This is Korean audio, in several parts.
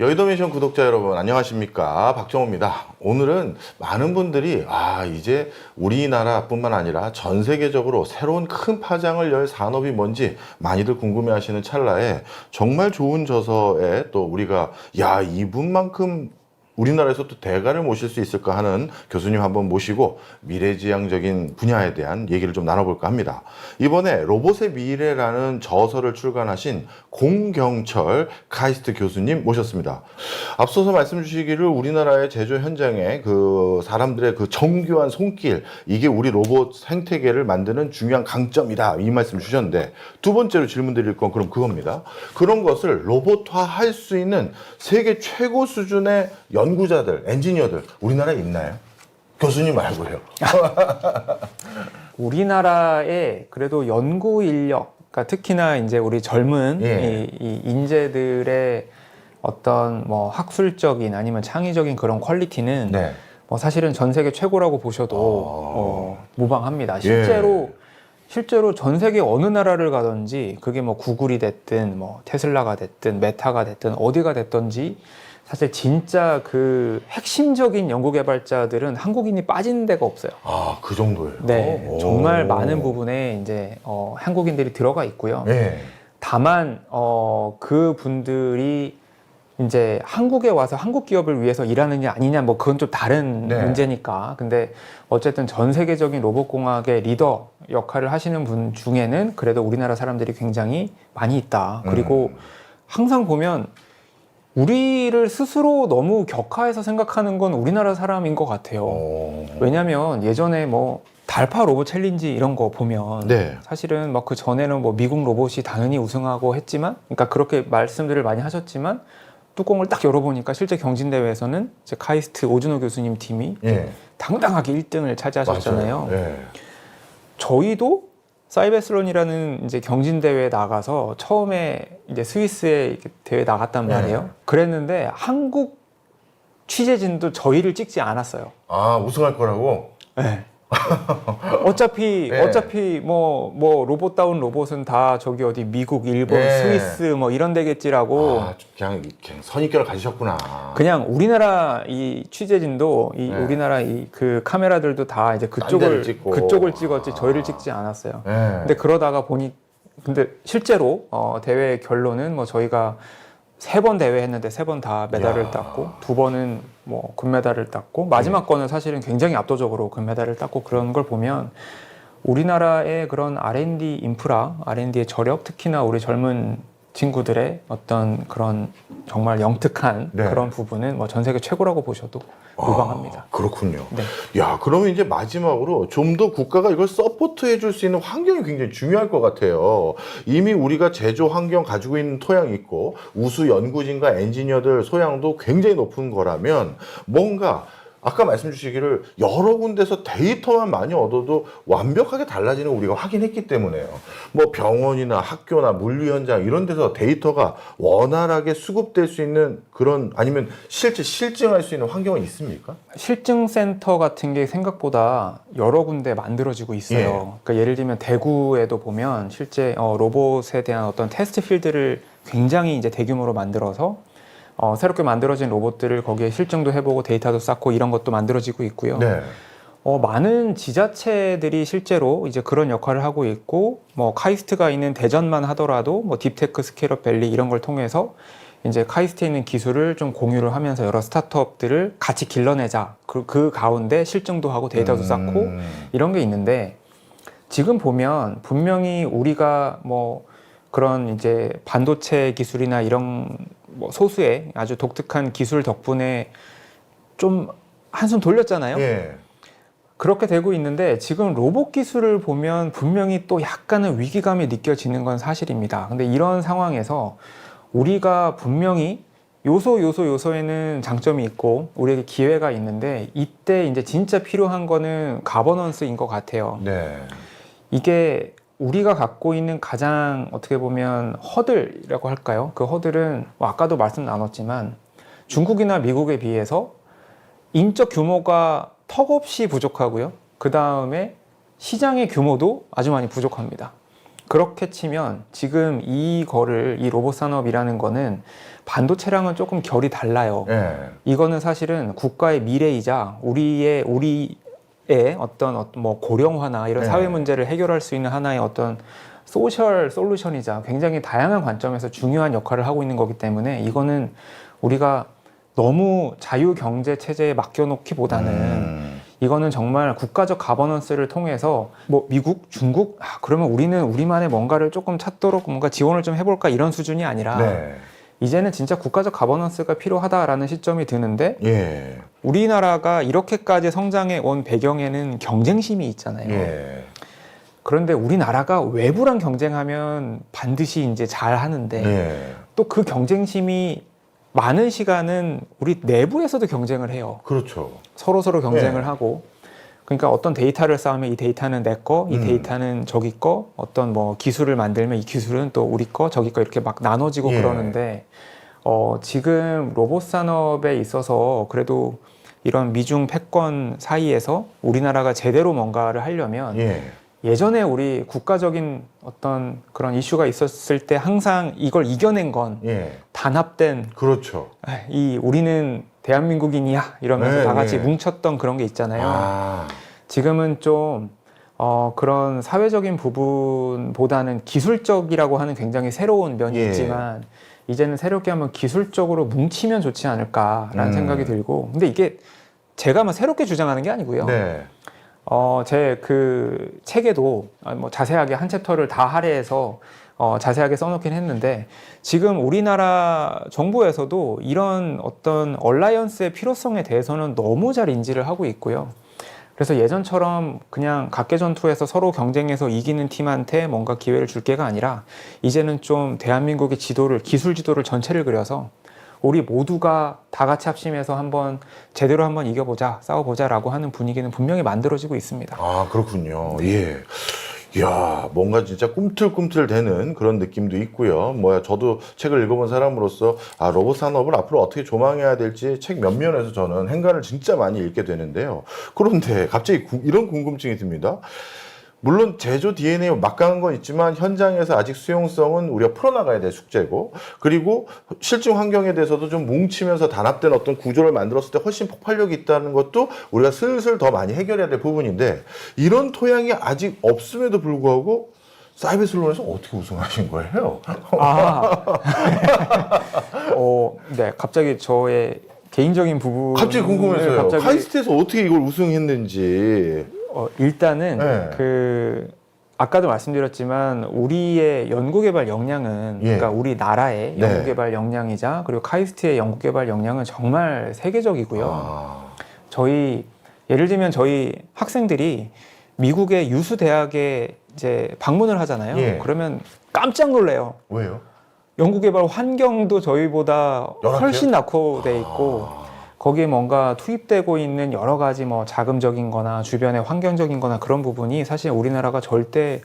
여의도미션 구독자 여러분 안녕하십니까, 박정호입니다. 오늘은 많은 분들이 이제 우리나라뿐만 아니라 전 세계적으로 새로운 큰 파장을 열 산업이 뭔지 많이들 궁금해하시는 찰나에 정말 좋은 저서에 또 우리가 이분만큼 우리나라에서 또 대가를 모실 수 있을까 하는 교수님 한번 모시고 미래지향적인 분야에 대한 얘기를 좀 나눠볼까 합니다. 이번에 로봇의 미래라는 저서를 출간하신 공경철 카이스트 교수님 모셨습니다. 앞서서 말씀 주시기를 우리나라의 제조 현장에 그 사람들의 그 정교한 손길, 이게 우리 로봇 생태계를 만드는 중요한 강점이다, 이 말씀 주셨는데, 두 번째로 질문 드릴 건 그럼 그겁니다. 그런 것을 로봇화 할 수 있는 세계 최고 수준의 연구자들, 엔지니어들 우리나라에 있나요? 교수님 말고요. 우리나라의 그래도 연구 인력, 그러니까 특히나 이제 우리 젊은 이 인재들의 어떤 뭐 학술적인 아니면 창의적인 그런 퀄리티는 뭐 사실은 전 세계 최고라고 보셔도 무방합니다. 실제로 전 세계 어느 나라를 가든지 그게 뭐 구글이 됐든 뭐 테슬라가 됐든 메타가 됐든 어디가 됐든지 사실 진짜 그 핵심적인 연구개발자들은 한국인이 빠지는 데가 없어요. 그 정도예요? 네, 정말 많은 부분에 이제 한국인들이 들어가 있고요. 다만 그 분들이 이제 한국에 와서 한국 기업을 위해서 일하느냐 아니냐, 뭐 그건 좀 다른 문제니까. 근데 어쨌든 전 세계적인 로봇공학의 리더 역할을 하시는 분 중에는 그래도 우리나라 사람들이 굉장히 많이 있다. 그리고 항상 보면 우리를 스스로 너무 격하해서 생각하는 건 우리나라 사람인 것 같아요. 왜냐면 예전에 뭐 달파 로봇 챌린지 이런 거 보면 사실은 뭐 그 전에는 뭐 미국 로봇이 당연히 우승하고 했지만, 그러니까 그렇게 말씀들을 많이 하셨지만 뚜껑을 딱 열어보니까 실제 경진대회에서는 이제 카이스트 오준호 교수님 팀이 당당하게 1등을 차지하셨잖아요. 저희도 사이베슬론이라는 이제 경진대회에 나가서 처음에 이제 스위스에 대회 나갔단 말이에요. 그랬는데 한국 취재진도 저희를 찍지 않았어요. 우승할 거라고? 네. 어차피 뭐 로봇다운 로봇은 다 저기 어디 미국, 일본, 스위스 뭐 이런 데겠지라고. 그냥 선입견을 가지셨구나. 그냥 우리나라 이 취재진도 우리나라 이 그 카메라들도 다 이제 그쪽을 찍었지 저희를 찍지 않았어요. 근데 그러다가 보니 근데 실제로 대회 결론은 뭐 저희가 3번 대회 했는데 3번 다 메달을 땄고 2번은 뭐 금메달을 땄고 마지막 거는 사실은 굉장히 압도적으로 금메달을 땄고, 그런 걸 보면 우리나라의 그런 R&D 인프라, R&D의 저력, 특히나 우리 젊은 친구들의 어떤 그런 정말 영특한 그런 부분은 뭐 전 세계 최고라고 보셔도 무방합니다. 그렇군요. 그러면 이제 마지막으로 좀 더 국가가 이걸 서포트 해줄 수 있는 환경이 굉장히 중요할 것 같아요. 이미 우리가 제조 환경 가지고 있는 토양이 있고 우수 연구진과 엔지니어들 소양도 굉장히 높은 거라면, 뭔가 아까 말씀 주시기를 여러 군데서 데이터만 많이 얻어도 완벽하게 달라지는 걸 우리가 확인했기 때문에요. 뭐 병원이나 학교나 물류 현장 이런 데서 데이터가 원활하게 수급될 수 있는 그런, 아니면 실제 실증할 수 있는 환경은 있습니까? 실증센터 같은 게 생각보다 여러 군데 만들어지고 있어요. 그러니까 예를 들면 대구에도 보면 실제 로봇에 대한 어떤 테스트 필드를 굉장히 이제 대규모로 만들어서 새롭게 만들어진 로봇들을 거기에 실증도 해보고 데이터도 쌓고 이런 것도 만들어지고 있고요. 많은 지자체들이 실제로 이제 그런 역할을 하고 있고, 뭐 카이스트가 있는 대전만 하더라도 뭐 딥테크 스케일업 밸리 이런 걸 통해서 이제 카이스트에 있는 기술을 좀 공유를 하면서 여러 스타트업들을 같이 길러내자. 그 가운데 실증도 하고 데이터도 쌓고 이런 게 있는데, 지금 보면 분명히 우리가 뭐 그런 이제 반도체 기술이나 이런 뭐 소수의 아주 독특한 기술 덕분에 좀 한숨 돌렸잖아요. 그렇게 되고 있는데, 지금 로봇 기술을 보면 분명히 또 약간의 위기감이 느껴지는 건 사실입니다. 근데 이런 상황에서 우리가 분명히 요소에는 장점이 있고 우리에게 기회가 있는데, 이때 이제 진짜 필요한 거는 가버넌스인 것 같아요. 이게 우리가 갖고 있는 가장 어떻게 보면 허들이라고 할까요? 그 허들은 뭐 아까도 말씀 나눴지만 중국이나 미국에 비해서 인적 규모가 턱없이 부족하고요. 그 다음에 시장의 규모도 아주 많이 부족합니다. 그렇게 치면 지금 이 로봇 산업이라는 거는 반도체랑은 조금 결이 달라요. 예. 이거는 사실은 국가의 미래이자 우리의 어떤 뭐 고령화나 이런 네. 사회 문제를 해결할 수 있는 하나의 어떤 소셜 솔루션이자 굉장히 다양한 관점에서 중요한 역할을 하고 있는 거기 때문에 이거는 우리가 너무 자유 경제 체제에 맡겨놓기보다는 이거는 정말 국가적 가버넌스를 통해서 뭐 미국, 중국, 그러면 우리는 우리만의 뭔가를 조금 찾도록 뭔가 지원을 좀 해볼까 이런 수준이 아니라 네. 이제는 진짜 국가적 가버넌스가 필요하다라는 시점이 드는데 예. 우리나라가 이렇게까지 성장해 온 배경에는 경쟁심이 있잖아요. 예. 그런데 우리나라가 외부랑 경쟁하면 반드시 이제 잘 하는데 예. 또 그 경쟁심이 많은 시간은 우리 내부에서도 경쟁을 해요. 그렇죠. 서로 경쟁을 네. 하고 그러니까 어떤 데이터를 쌓으면 이 데이터는 내 거, 이 데이터는 저기 거, 어떤 뭐 기술을 만들면 이 기술은 또 우리 거, 저기 거 이렇게 막 나눠지고 예. 그러는데 지금 로봇 산업에 있어서 그래도 이런 미중 패권 사이에서 우리나라가 제대로 뭔가를 하려면 예. 예전에 우리 국가적인 어떤 그런 이슈가 있었을 때 항상 이걸 이겨낸 건 예. 단합된 그렇죠. 이 우리는 대한민국인이야 이러면서 네, 다 같이 네. 뭉쳤던 그런 게 있잖아요. 아. 지금은 좀 그런 사회적인 부분보다는 기술적이라고 하는 굉장히 새로운 면이 예. 있지만 이제는 새롭게 한번 기술적으로 뭉치면 좋지 않을까라는 생각이 들고 근데 이게 제가 막 새롭게 주장하는 게 아니고요. 네. 제 그 책에도 뭐 자세하게 한 챕터를 다 할애해서 자세하게 써놓긴 했는데 지금 우리나라 정부에서도 이런 어떤 얼라이언스의 필요성에 대해서는 너무 잘 인지를 하고 있고요. 그래서 예전처럼 그냥 각계전투에서 서로 경쟁해서 이기는 팀한테 뭔가 기회를 줄 게가 아니라 이제는 좀 대한민국의 기술 지도를 전체를 그려서 우리 모두가 다 같이 합심해서 제대로 한번 이겨보자, 싸워보자라고 하는 분위기는 분명히 만들어지고 있습니다. 아, 그렇군요. 예. 이야, 뭔가 진짜 꿈틀꿈틀 되는 그런 느낌도 있고요. 저도 책을 읽어본 사람으로서 로봇 산업을 앞으로 어떻게 조망해야 될지 책 몇 면에서 저는 행간을 진짜 많이 읽게 되는데요. 그런데 갑자기 이런 궁금증이 듭니다. 물론 제조 DNA 막강한 건 있지만 현장에서 아직 수용성은 우리가 풀어나가야 될 숙제고 그리고 실증 환경에 대해서도 좀 뭉치면서 단합된 어떤 구조를 만들었을 때 훨씬 폭발력이 있다는 것도 우리가 슬슬 더 많이 해결해야 될 부분인데 이런 토양이 아직 없음에도 불구하고 사이버슬론에서 어떻게 우승하신 거예요? 네, 갑자기 저의 개인적인 부분 갑자기 궁금해서요. 카이스트에서 어떻게 이걸 우승했는지. 일단은 네. 아까도 말씀드렸지만 우리의 연구개발 역량은 예. 그러니까 우리나라의 네. 연구개발 역량이자 그리고 카이스트의 연구개발 역량은 정말 세계적이고요. 예를 들면 저희 학생들이 미국의 유수 대학에 이제 방문을 하잖아요. 예. 그러면 깜짝 놀래요. 왜요? 연구개발 환경도 저희보다 훨씬 낙후돼 있고 거기에 뭔가 투입되고 있는 여러 가지 뭐 자금적인 거나 주변의 환경적인 거나 그런 부분이 사실 우리나라가 절대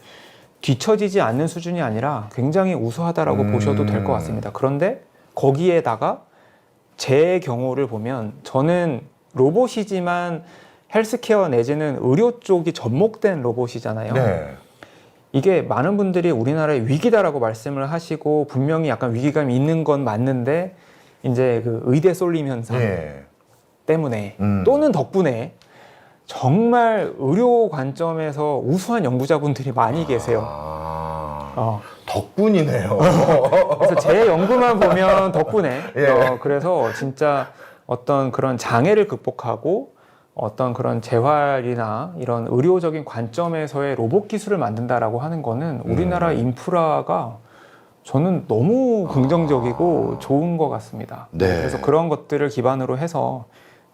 뒤처지지 않는 수준이 아니라 굉장히 우수하다라고 보셔도 될 것 같습니다. 그런데 거기에다가 제 경우를 보면 저는 로봇이지만 헬스케어 내지는 의료 쪽이 접목된 로봇이잖아요. 네. 이게 많은 분들이 우리나라의 위기다라고 말씀을 하시고 분명히 약간 위기감이 있는 건 맞는데 이제 그 의대 쏠림 현상 예. 때문에 또는 덕분에 정말 의료 관점에서 우수한 연구자분들이 많이 계세요. 덕분이네요. 그래서 제 연구만 보면 덕분에 예. 그래서 진짜 어떤 그런 장애를 극복하고 어떤 그런 재활이나 이런 의료적인 관점에서의 로봇 기술을 만든다라고 하는 거는 우리나라 인프라가 저는 너무 긍정적이고 좋은 것 같습니다. 네. 그래서 그런 것들을 기반으로 해서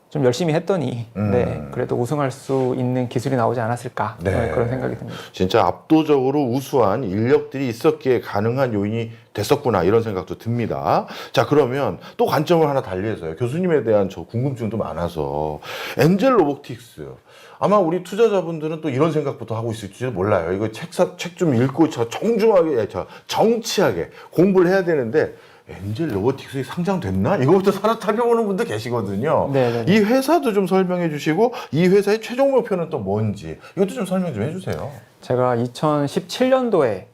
좀 열심히 했더니 네, 그래도 우승할 수 있는 기술이 나오지 않았을까 네. 그런 생각이 듭니다. 진짜 압도적으로 우수한 인력들이 있었기에 가능한 요인이 됐었구나 이런 생각도 듭니다. 자, 그러면 또 관점을 하나 달리해서요. 교수님에 대한 저 궁금증도 많아서 엔젤 로보틱스 아마 우리 투자자분들은 또 이런 생각부터 하고 있을지도 몰라요. 이거 책 좀 읽고 정중하게 정치하게 공부를 해야 되는데 엔젤 로보틱스에 상장됐나? 이거부터 살펴보는 분도 계시거든요. 네네네. 이 회사도 좀 설명해 주시고 이 회사의 최종 목표는 또 뭔지 이것도 좀 설명 좀 해주세요. 제가 2017년도에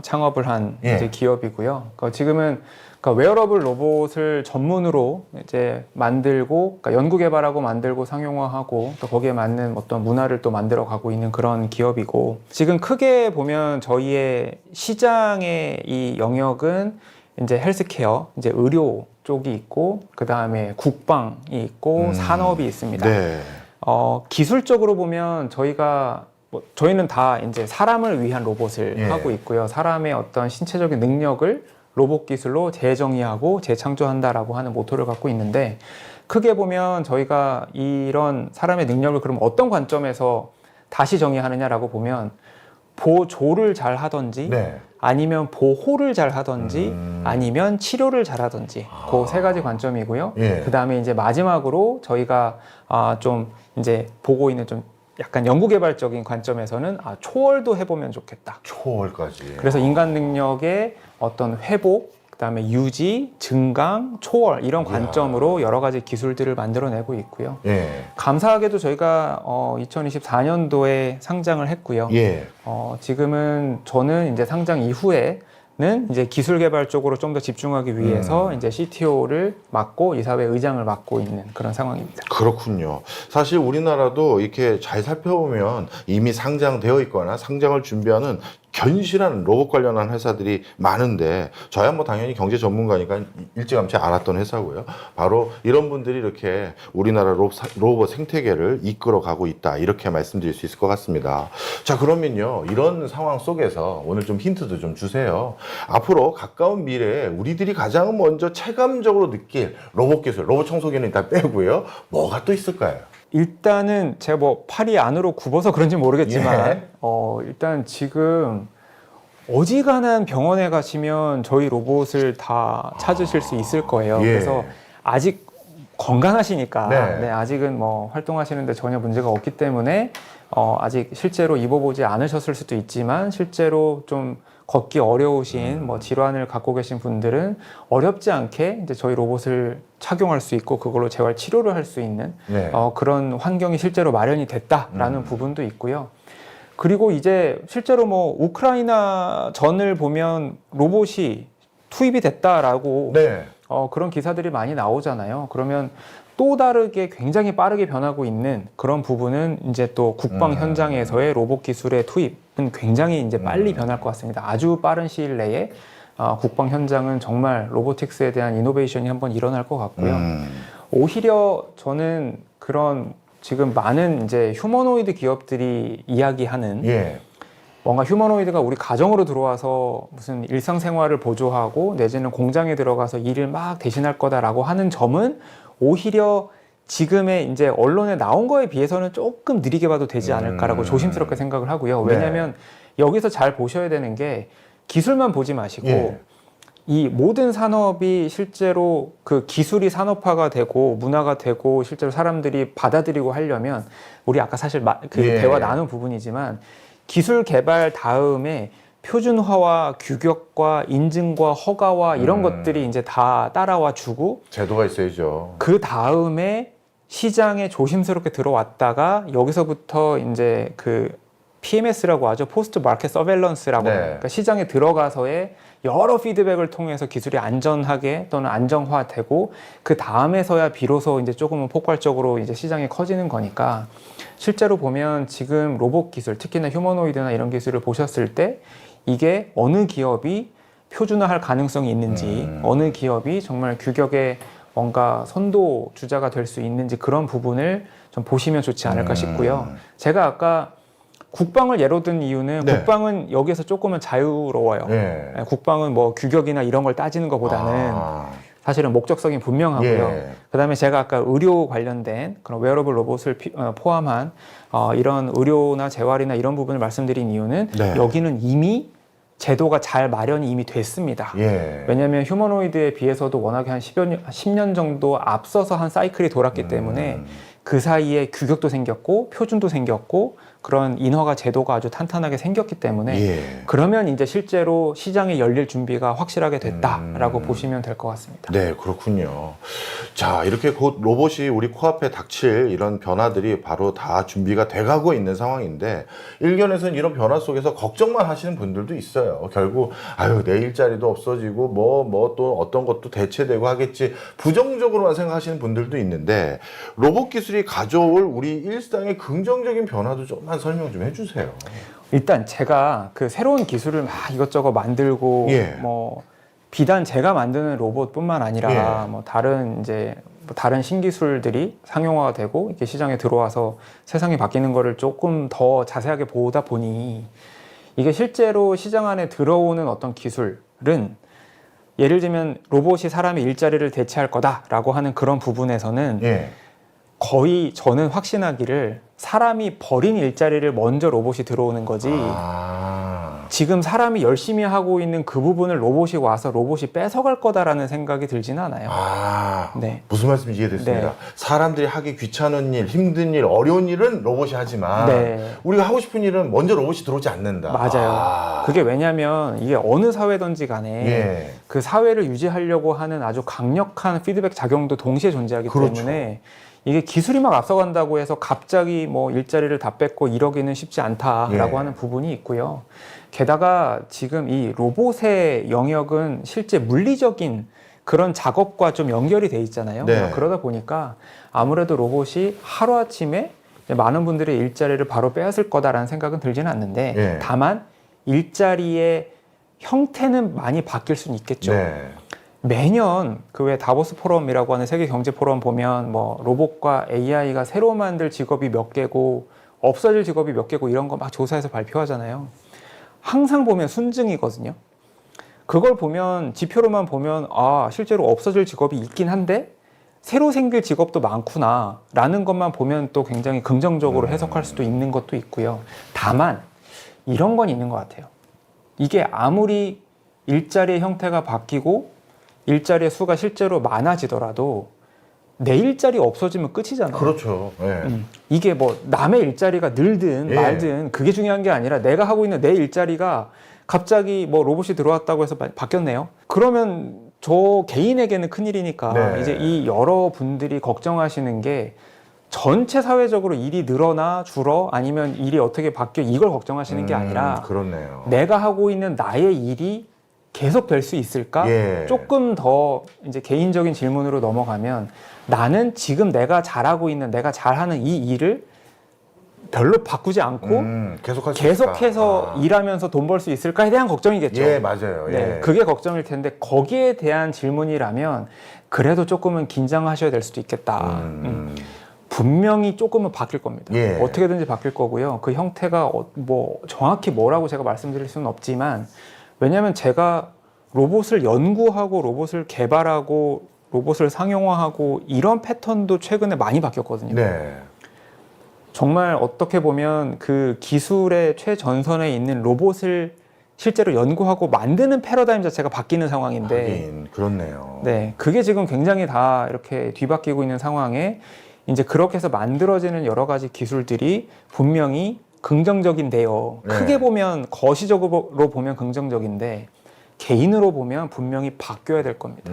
창업을 한 예. 이제 기업이고요. 지금은 웨어러블 로봇을 전문으로 이제 만들고, 연구 개발하고 만들고 상용화하고 또 거기에 맞는 어떤 문화를 또 만들어 가고 있는 그런 기업이고, 지금 크게 보면 저희의 시장의 이 영역은 이제 헬스케어, 이제 의료 쪽이 있고, 그 다음에 국방이 있고, 산업이 있습니다. 네. 기술적으로 보면 저희는 다 이제 사람을 위한 로봇을 예. 하고 있고요. 사람의 어떤 신체적인 능력을 로봇 기술로 재정의하고 재창조한다라고 하는 모토를 갖고 있는데, 크게 보면 저희가 이런 사람의 능력을 그럼 어떤 관점에서 다시 정의하느냐라고 보면, 보조를 잘 하든지 네. 아니면 보호를 잘 하든지 아니면 치료를 잘 하든지 그 세 가지 관점이고요. 예. 그 다음에 이제 마지막으로 저희가 좀 이제 보고 있는 좀 약간 연구개발적인 관점에서는 초월도 해보면 좋겠다. 초월까지. 그래서 인간 능력의 어떤 회복, 그다음에 유지, 증강, 초월 이런 관점으로 여러 가지 기술들을 만들어내고 있고요. 예. 감사하게도 저희가 2024년도에 상장을 했고요. 예. 지금은 저는 이제 상장 이후에는 이제 기술 개발 쪽으로 좀 더 집중하기 위해서 이제 CTO를 맡고 이사회 의장을 맡고 있는 그런 상황입니다. 그렇군요. 사실 우리나라도 이렇게 잘 살펴보면 이미 상장되어 있거나 상장을 준비하는 견실한 로봇 관련한 회사들이 많은데, 저야 뭐 당연히 경제 전문가니까 일찌감치 알았던 회사고요. 바로 이런 분들이 이렇게 우리나라 로봇 생태계를 이끌어 가고 있다, 이렇게 말씀드릴 수 있을 것 같습니다. 자, 그러면요, 이런 상황 속에서 오늘 좀 힌트도 좀 주세요. 앞으로 가까운 미래에 우리들이 가장 먼저 체감적으로 느낄 로봇 기술, 로봇 청소기는 다 빼고요, 뭐가 또 있을까요? 일단은 제가 뭐 팔이 안으로 굽어서 그런지 모르겠지만 예. 일단 지금 어지간한 병원에 가시면 저희 로봇을 다 찾으실 수 있을 거예요. 예. 그래서 아직 건강하시니까 네. 아직은 뭐 활동하시는데 전혀 문제가 없기 때문에 아직 실제로 입어보지 않으셨을 수도 있지만, 실제로 좀 걷기 어려우신 뭐 질환을 갖고 계신 분들은 어렵지 않게 이제 저희 로봇을 착용할 수 있고 그걸로 재활 치료를 할 수 있는 네. 그런 환경이 실제로 마련이 됐다라는 부분도 있고요. 그리고 이제 실제로 뭐 우크라이나 전을 보면 로봇이 투입이 됐다라고 네. 그런 기사들이 많이 나오잖아요. 그러면 또 다르게 굉장히 빠르게 변하고 있는 그런 부분은 이제 또 국방 현장에서의 로봇 기술의 투입은 굉장히 이제 빨리 변할 것 같습니다. 아주 빠른 시일 내에 국방 현장은 정말 로보틱스에 대한 이노베이션이 한번 일어날 것 같고요. 오히려 저는 그런 지금 많은 이제 휴머노이드 기업들이 이야기하는 예. 뭔가 휴머노이드가 우리 가정으로 들어와서 무슨 일상생활을 보조하고 내지는 공장에 들어가서 일을 막 대신할 거다라고 하는 점은 오히려 지금의 이제 언론에 나온 거에 비해서는 조금 느리게 봐도 되지 않을까라고 조심스럽게 생각을 하고요. 왜냐하면 여기서 잘 보셔야 되는 게, 기술만 보지 마시고 예. 이 모든 산업이 실제로 그 기술이 산업화가 되고 문화가 되고 실제로 사람들이 받아들이고 하려면, 우리 아까 사실 예. 대화 나눈 부분이지만, 기술 개발 다음에 표준화와 규격과 인증과 허가와 이런 것들이 이제 다 따라와 주고, 제도가 있어야죠. 그 다음에 시장에 조심스럽게 들어왔다가 여기서부터 이제 그 PMS라고 하죠. 포스트 마켓 서베일런스라고 네. 그러니까 시장에 들어가서의 여러 피드백을 통해서 기술이 안전하게 또는 안정화되고, 그 다음에서야 비로소 이제 조금은 폭발적으로 이제 시장이 커지는 거니까, 실제로 보면 지금 로봇 기술, 특히나 휴머노이드나 이런 기술을 보셨을 때 이게 어느 기업이 표준화할 가능성이 있는지, 어느 기업이 정말 규격의 뭔가 선도 주자가 될 수 있는지, 그런 부분을 좀 보시면 좋지 않을까 싶고요. 제가 아까 국방을 예로 든 이유는, 네. 국방은 여기서 조금은 자유로워요. 예. 국방은 뭐 규격이나 이런 걸 따지는 것보다는 사실은 목적성이 분명하고요. 예. 그다음에 제가 아까 의료 관련된 그런 웨어러블 로봇을 포함한 이런 의료나 재활이나 이런 부분을 말씀드린 이유는, 네. 여기는 이미 제도가 잘 마련이 이미 됐습니다. 예. 왜냐하면 휴머노이드에 비해서도 워낙에 한 10년 정도 앞서서 한 사이클이 돌았기 때문에 그 사이에 규격도 생겼고 표준도 생겼고 그런 인허가 제도가 아주 탄탄하게 생겼기 때문에 예. 그러면 이제 실제로 시장이 열릴 준비가 확실하게 됐다라고 보시면 될 것 같습니다. 네, 그렇군요. 자, 이렇게 곧 로봇이 우리 코앞에 닥칠 이런 변화들이 바로 다 준비가 돼가고 있는 상황인데, 일견에서는 이런 변화 속에서 걱정만 하시는 분들도 있어요. 결국 아유, 내 일자리도 없어지고 뭐 또 어떤 것도 대체되고 하겠지, 부정적으로만 생각하시는 분들도 있는데, 로봇 기술이 가져올 우리 일상의 긍정적인 변화도 조금만 설명 좀 해주세요. 일단 제가 그 새로운 기술을 막 이것저것 만들고 예. 뭐 비단 제가 만드는 로봇뿐만 아니라 예. 뭐 다른 이제 뭐 다른 신기술들이 상용화가 되고 이렇게 시장에 들어와서 세상이 바뀌는 거를 조금 더 자세하게 보다 보니 이게 실제로 시장 안에 들어오는 어떤 기술은 예를 들면 로봇이 사람의 일자리를 대체할 거다라고 하는 그런 부분에서는 예. 거의 저는 확신하기를 사람이 버린 일자리를 먼저 로봇이 들어오는 거지 지금 사람이 열심히 하고 있는 그 부분을 로봇이 와서 로봇이 뺏어갈 거다라는 생각이 들지는 않아요. 네. 무슨 말씀인지 이해됐습니다. 네. 사람들이 하기 귀찮은 일, 힘든 일, 어려운 일은 로봇이 하지만 네. 우리가 하고 싶은 일은 먼저 로봇이 들어오지 않는다. 맞아요. 그게 왜냐면 이게 어느 사회든지 간에 예. 그 사회를 유지하려고 하는 아주 강력한 피드백 작용도 동시에 존재하기 그렇죠. 때문에 이게 기술이 막 앞서간다고 해서 갑자기 뭐 일자리를 다 뺏고 이러기는 쉽지 않다라고 예. 하는 부분이 있고요. 게다가 지금 이 로봇의 영역은 실제 물리적인 그런 작업과 좀 연결이 돼 있잖아요. 네. 그러다 보니까 아무래도 로봇이 하루아침에 많은 분들의 일자리를 바로 빼앗을 거다라는 생각은 들지는 않는데 예. 다만 일자리의 형태는 많이 바뀔 수는 있겠죠. 네. 매년 그 외 다보스 포럼이라고 하는 세계 경제 포럼 보면 뭐 로봇과 AI가 새로 만들 직업이 몇 개고 없어질 직업이 몇 개고 이런 거 막 조사해서 발표하잖아요. 항상 보면 순증이거든요. 그걸 보면 지표로만 보면 아 실제로 없어질 직업이 있긴 한데 새로 생길 직업도 많구나 라는 것만 보면 또 굉장히 긍정적으로 해석할 수도 있는 것도 있고요. 다만 이런 건 있는 것 같아요. 이게 아무리 일자리의 형태가 바뀌고 일자리의 수가 실제로 많아지더라도 내 일자리 없어지면 끝이잖아요. 그렇죠. 예. 이게 뭐 남의 일자리가 늘든 예. 말든 그게 중요한 게 아니라 내가 하고 있는 내 일자리가 갑자기 뭐 로봇이 들어왔다고 해서 바뀌었네요. 그러면 저 개인에게는 큰일이니까 네. 이제 이 여러 분들이 걱정하시는 게 전체 사회적으로 일이 늘어나 줄어 아니면 일이 어떻게 바뀌어 이걸 걱정하시는 게 아니라 그렇네요. 내가 하고 있는 나의 일이 계속 될 수 있을까? 예. 조금 더 이제 개인적인 질문으로 넘어가면 나는 지금 내가 잘하고 있는 내가 잘하는 이 일을 별로 바꾸지 않고 계속할 수 계속해서 있을까? 일하면서 돈 벌 수 있을까에 대한 걱정이겠죠. 예, 맞아요. 예. 네, 그게 걱정일 텐데 거기에 대한 질문이라면 그래도 조금은 긴장하셔야 될 수도 있겠다. 분명히 조금은 바뀔 겁니다. 예. 어떻게든지 바뀔 거고요. 그 형태가 뭐 정확히 뭐라고 제가 말씀드릴 수는 없지만 왜냐하면 제가 로봇을 연구하고 로봇을 개발하고 로봇을 상용화하고 이런 패턴도 최근에 많이 바뀌었거든요. 네. 정말 어떻게 보면 그 기술의 최전선에 있는 로봇을 실제로 연구하고 만드는 패러다임 자체가 바뀌는 상황인데 하긴 그렇네요. 네, 그게 지금 굉장히 다 이렇게 뒤바뀌고 있는 상황에 이제 그렇게 해서 만들어지는 여러 가지 기술들이 분명히 긍정적인데요. 네. 크게 보면 거시적으로 보면 긍정적인데 개인으로 보면 분명히 바뀌어야 될 겁니다.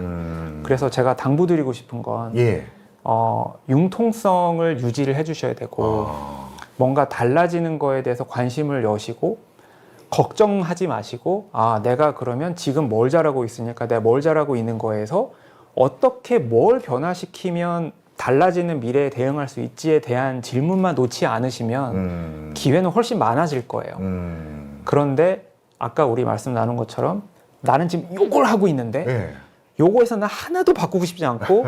그래서 제가 당부드리고 싶은 건 예. 융통성을 유지를 해주셔야 되고 뭔가 달라지는 거에 대해서 관심을 여시고 걱정하지 마시고 아 내가 그러면 지금 뭘 잘하고 있으니까 내가 뭘 잘하고 있는 거에서 어떻게 뭘 변화시키면 달라지는 미래에 대응할 수 있지에 대한 질문만 놓지 않으시면 기회는 훨씬 많아질 거예요. 그런데 아까 우리 말씀 나눈 것처럼 나는 지금 요걸 하고 있는데 예. 요거에서 나 하나도 바꾸고 싶지 않고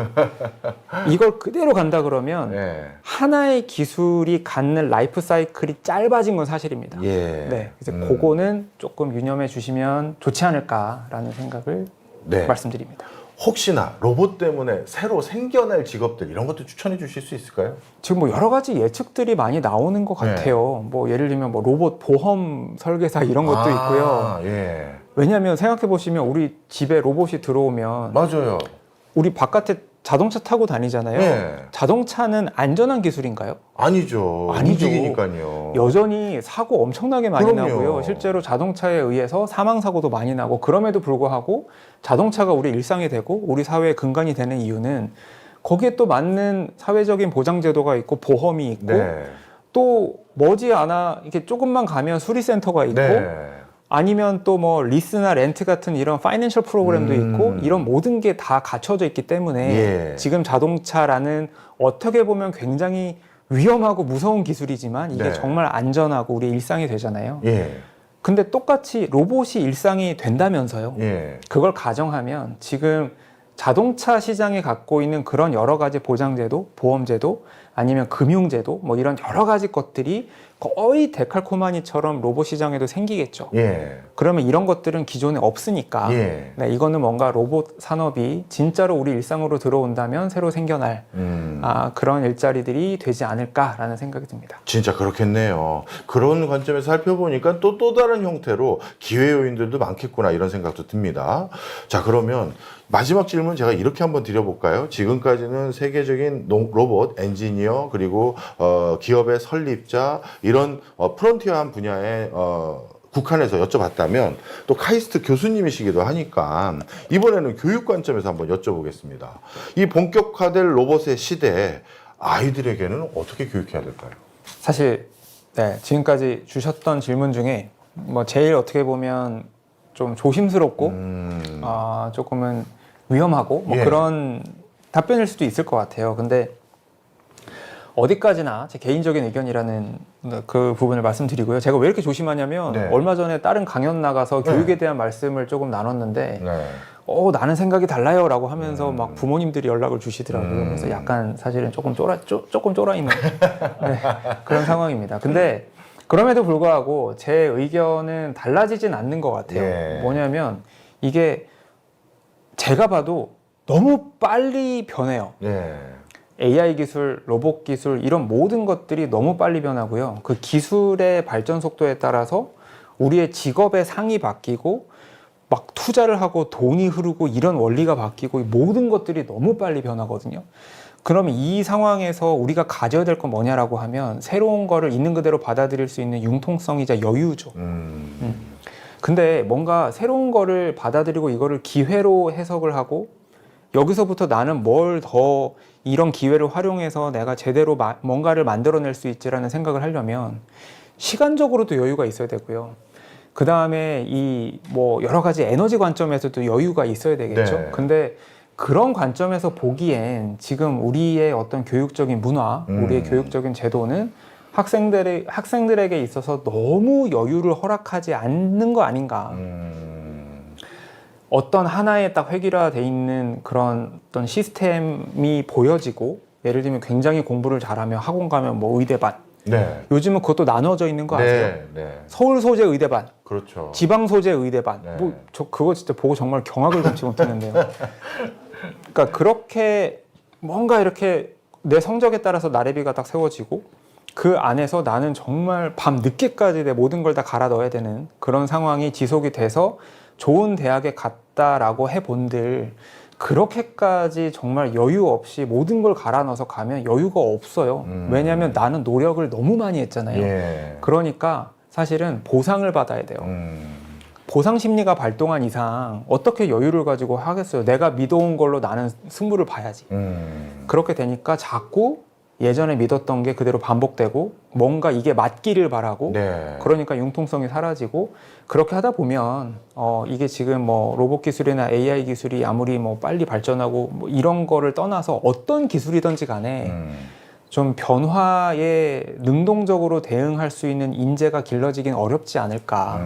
이걸 그대로 간다 그러면 예. 하나의 기술이 갖는 라이프 사이클이 짧아진 건 사실입니다. 예. 네, 그래서 그거는 조금 유념해 주시면 좋지 않을까라는 생각을 네. 말씀드립니다. 혹시나 로봇 때문에 새로 생겨날 직업들 이런 것도 추천해 주실 수 있을까요? 지금 뭐 여러 가지 예측들이 많이 나오는 것 같아요. 뭐 예를 들면 뭐 로봇 보험 설계사 이런 것도 있고요. 예. 왜냐하면 생각해 보시면 우리 집에 로봇이 들어오면 맞아요. 우리 바깥에 자동차 타고 다니잖아요. 네. 자동차는 안전한 기술인가요? 아니죠. 아니죠. 움직이니까요. 여전히 사고 엄청나게 많이 그럼요. 나고요. 실제로 자동차에 의해서 사망사고도 많이 나고, 그럼에도 불구하고 자동차가 우리 일상이 되고 우리 사회의 근간이 되는 이유는 거기에 또 맞는 사회적인 보장제도가 있고 보험이 있고 네. 또 머지않아 이렇게 조금만 가면 수리센터가 있고 네. 아니면 또 뭐 리스나 렌트 같은 이런 파이낸셜 프로그램도 있고 이런 모든 게 다 갖춰져 있기 때문에 예. 지금 자동차라는 어떻게 보면 굉장히 위험하고 무서운 기술이지만 이게 네. 정말 안전하고 우리 일상이 되잖아요. 예. 근데 똑같이 로봇이 일상이 된다면서요. 예. 그걸 가정하면 지금 자동차 시장이 갖고 있는 그런 여러 가지 보장제도, 보험제도, 아니면 금융제도, 뭐 이런 여러 가지 것들이 거의 데칼코마니처럼 로봇 시장에도 생기겠죠. 예. 그러면 이런 것들은 기존에 없으니까 예. 네, 이거는 뭔가 로봇 산업이 진짜로 우리 일상으로 들어온다면 새로 생겨날 그런 일자리들이 되지 않을까라는 생각이 듭니다. 진짜 그렇겠네요. 그런 관점에서 살펴보니까 또 다른 형태로 기회 요인들도 많겠구나 이런 생각도 듭니다. 자, 그러면 마지막 질문 제가 이렇게 한번 드려볼까요? 지금까지는 세계적인 로봇 엔지니어 그리고 기업의 설립자 이런 프론티어한 분야의 국한에서 여쭤봤다면 또 카이스트 교수님이시기도 하니까 이번에는 교육 관점에서 한번 여쭤보겠습니다. 이 본격화될 로봇의 시대에 아이들에게는 어떻게 교육해야 될까요? 사실 네, 지금까지 주셨던 질문 중에 뭐 제일 어떻게 보면 좀 조심스럽고 조금은 위험하고 뭐 예. 그런 답변일 수도 있을 것 같아요. 근데 어디까지나 제 개인적인 의견이라는 그 부분을 말씀드리고요. 제가 왜 이렇게 조심하냐면 네. 얼마 전에 다른 강연 나가서 네. 교육에 대한 말씀을 조금 나눴는데 네. 나는 생각이 달라요 라고 하면서 막 부모님들이 연락을 주시더라고요. 그래서 약간 사실은 조금 쫄아 있는 네, 그런 상황입니다. 근데 그럼에도 불구하고 제 의견은 달라지진 않는 것 같아요. 예. 뭐냐면 이게 제가 봐도 너무 빨리 변해요. 네. AI 기술, 로봇 기술 이런 모든 것들이 너무 빨리 변하고요. 그 기술의 발전 속도에 따라서 우리의 직업의 상이 바뀌고 막 투자를 하고 돈이 흐르고 이런 원리가 바뀌고 모든 것들이 너무 빨리 변하거든요. 그러면 이 상황에서 우리가 가져야 될 건 뭐냐라고 하면 새로운 거를 있는 그대로 받아들일 수 있는 융통성이자 여유죠. 근데 뭔가 새로운 거를 받아들이고 이거를 기회로 해석을 하고 여기서부터 나는 뭘 더 이런 기회를 활용해서 내가 제대로 뭔가를 만들어낼 수 있지라는 생각을 하려면 시간적으로도 여유가 있어야 되고요. 그 다음에 이 뭐 여러 가지 에너지 관점에서도 여유가 있어야 되겠죠. 네. 근데 그런 관점에서 보기엔 지금 우리의 어떤 교육적인 문화, 우리의 교육적인 제도는 학생들에게 있어서 너무 여유를 허락하지 않는 거 아닌가. 어떤 하나에 딱 획일화돼 있는 그런 어떤 시스템이 보여지고 예를 들면 굉장히 공부를 잘하면 학원 가면 뭐 의대 반. 네. 요즘은 그것도 나눠져 있는 거 아세요? 네. 네. 서울 소재 의대 반, 그렇죠. 지방 소재 의대 반. 네. 뭐 저 그거 진짜 보고 정말 경악을 금치 못했는데요. 그러니까 그렇게 뭔가 이렇게 내 성적에 따라서 나래비가 딱 세워지고 그 안에서 나는 정말 밤 늦게까지 내 모든 걸 다 갈아 넣어야 되는 그런 상황이 지속이 돼서 좋은 대학에 갔다라고 해본들 그렇게까지 정말 여유 없이 모든 걸 갈아 넣어서 가면 여유가 없어요. 왜냐하면 나는 노력을 너무 많이 했잖아요. 예. 그러니까 사실은 보상을 받아야 돼요. 보상 심리가 발동한 이상 어떻게 여유를 가지고 하겠어요. 내가 믿어온 걸로 나는 승부를 봐야지. 그렇게 되니까 자꾸 예전에 믿었던 게 그대로 반복되고 뭔가 이게 맞기를 바라고 네. 그러니까 융통성이 사라지고 그렇게 하다 보면 이게 지금 뭐 로봇 기술이나 AI 기술이 아무리 뭐 빨리 발전하고 뭐 이런 거를 떠나서 어떤 기술이든지 간에 좀 변화에 능동적으로 대응할 수 있는 인재가 길러지긴 어렵지 않을까.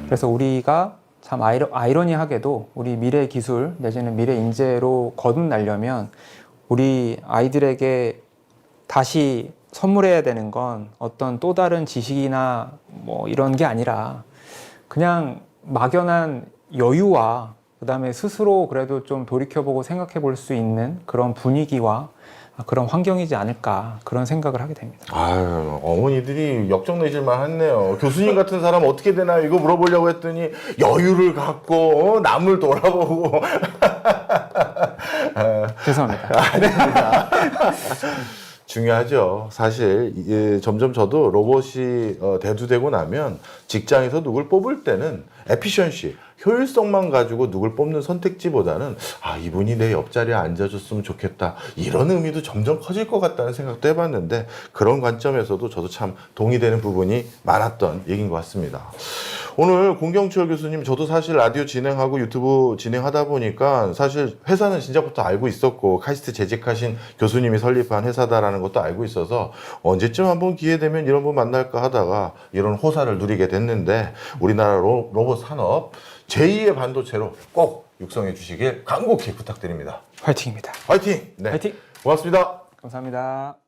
그래서 우리가 참 아이러니하게도 우리 미래 기술 내지는 미래 인재로 거듭나려면 우리 아이들에게 다시 선물해야 되는 건 어떤 또 다른 지식이나 뭐 이런 게 아니라 그냥 막연한 여유와 그다음에 스스로 그래도 좀 돌이켜보고 생각해 볼 수 있는 그런 분위기와 그런 환경이지 않을까 그런 생각을 하게 됩니다. 아유, 어머니들이 역정내실만 했네요. 교수님 같은 사람 어떻게 되나요? 이거 물어보려고 했더니 여유를 갖고 남을 돌아보고 죄송합니다. 중요하죠. 사실 점점 저도 로봇이 대두되고 나면 직장에서 누굴 뽑을 때는 에피션시, 효율성만 가지고 누굴 뽑는 선택지보다는 아, 이분이 내 옆자리에 앉아줬으면 좋겠다, 이런 의미도 점점 커질 것 같다는 생각도 해봤는데, 그런 관점에서도 저도 참 동의되는 부분이 많았던 얘기인 것 같습니다. 오늘 공경추월 교수님, 저도 사실 라디오 진행하고 유튜브 진행하다 보니까 사실 회사는 진작부터 알고 있었고 카이스트 재직하신 교수님이 설립한 회사다라는 것도 알고 있어서 언제쯤 한번 기회 되면 이런 분 만날까 하다가 이런 호사를 누리게 됐는데, 우리나라 로봇 산업 제2의 반도체로 꼭 육성해 주시길 간곡히 부탁드립니다. 화이팅입니다. 화이팅! 네. 화이팅! 고맙습니다. 감사합니다.